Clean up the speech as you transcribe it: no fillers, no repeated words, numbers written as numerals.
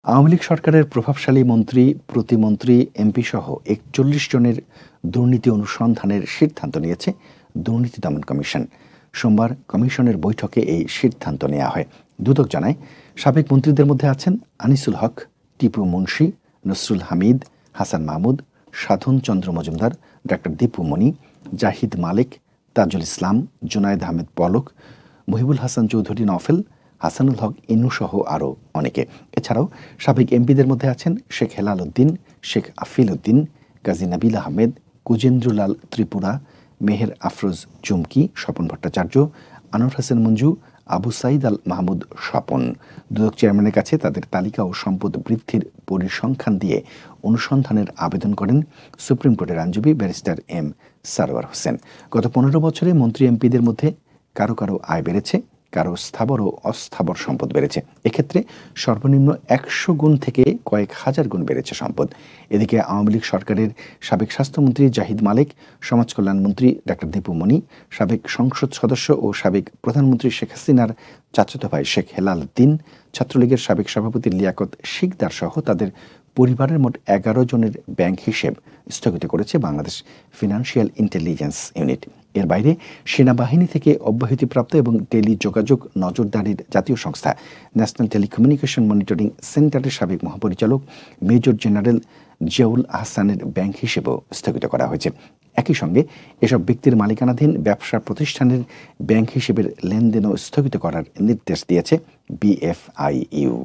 আওয়ামী লীগ সরকারের প্রভাবশালী মন্ত্রী, প্রতিমন্ত্রী, এমপি সহ ৪১ জনের দুর্নীতি অনুসন্ধানের সিদ্ধান্ত নিয়েছে দুর্নীতি দমন কমিশন। সোমবার কমিশনের বৈঠকে এই সিদ্ধান্ত নেওয়া হয়। দুদক জানায়, সাবেক মন্ত্রীদের মধ্যে আছেন আনিসুল হক, টিপু মুন্সি, নসরুল হামিদ, হাসান মাহমুদ, সাধন চন্দ্র মজুমদার, ডাক্তার দীপু মনি, জাহিদ মালিক, তাজুল ইসলাম, জুনায়েদ আহমেদ পলক, মহিবুল হাসান চৌধুরী নফেল, হাসানুল হক ইনু সহ আরও অনেকে। এছাড়াও সাবেক এমপিদের মধ্যে আছেন শেখ হেলাল উদ্দিন, শেখ আফিল উদ্দিন, কাজী নাবিল আহমেদ, কুজেন্দ্রলাল ত্রিপুরা, মেহের আফরোজ চুমকি, স্বপন ভট্টাচার্য, আনোয়ার হোসেন মঞ্জু, আবু সাইদ আল মাহমুদ স্বপন। দুদক চেয়ারম্যানের কাছে তাদের তালিকা ও সম্পদ বৃদ্ধির পরিসংখ্যান দিয়ে অনুসন্ধানের আবেদন করেন সুপ্রিম কোর্টের আইনজীবী ব্যারিস্টার এম সারওয়ার হোসেন। গত ১৫ বছরে মন্ত্রী এমপিদের মধ্যে কারো কারো আয় বেড়েছে, কারো স্থাবর ও অস্থাবর সম্পদ বেড়েছে। এক্ষেত্রে সর্বনিম্ন ১০০ গুণ থেকে কয়েক হাজার গুণ বেড়েছে সম্পদ। এদিকে আওয়ামী লীগ সরকারের সাবেক স্বাস্থ্যমন্ত্রী জাহিদ মালিক, সমাজ কল্যাণমন্ত্রী ডাক্তার দীপু মনি, সাবেক সংসদ সদস্য ও সাবেক প্রধানমন্ত্রী শেখ হাসিনার চাচাতো ভাই শেখ হেলাল উদ্দিন, ছাত্রলীগের সাবেক সভাপতি লিয়াকত শিকদার সহ তাদের পরিবারের মোট ১১ জনের ব্যাংক হিসেব স্থগিত করেছে বাংলাদেশ ফিনান্সিয়াল ইন্টেলিজেন্স ইউনিট। এর বাইরে সেনাবাহিনী থেকে অব্যাহতিপ্রাপ্ত এবং টেলিযোগাযোগ নজরদারির জাতীয় সংস্থা ন্যাশনাল টেলিকমিউনিকেশন মনিটরিং সেন্টারের সাবেক মহাপরিচালক মেজর জেনারেল জিয়াউল আহসানের ব্যাংক হিসেবেও স্থগিত করা হয়েছে। একই সঙ্গে এসব ব্যক্তির মালিকানাধীন ব্যবসা প্রতিষ্ঠানের ব্যাংক হিসেবের লেনদেনও স্থগিত করার নির্দেশ দিয়েছে বিএফআইইউ।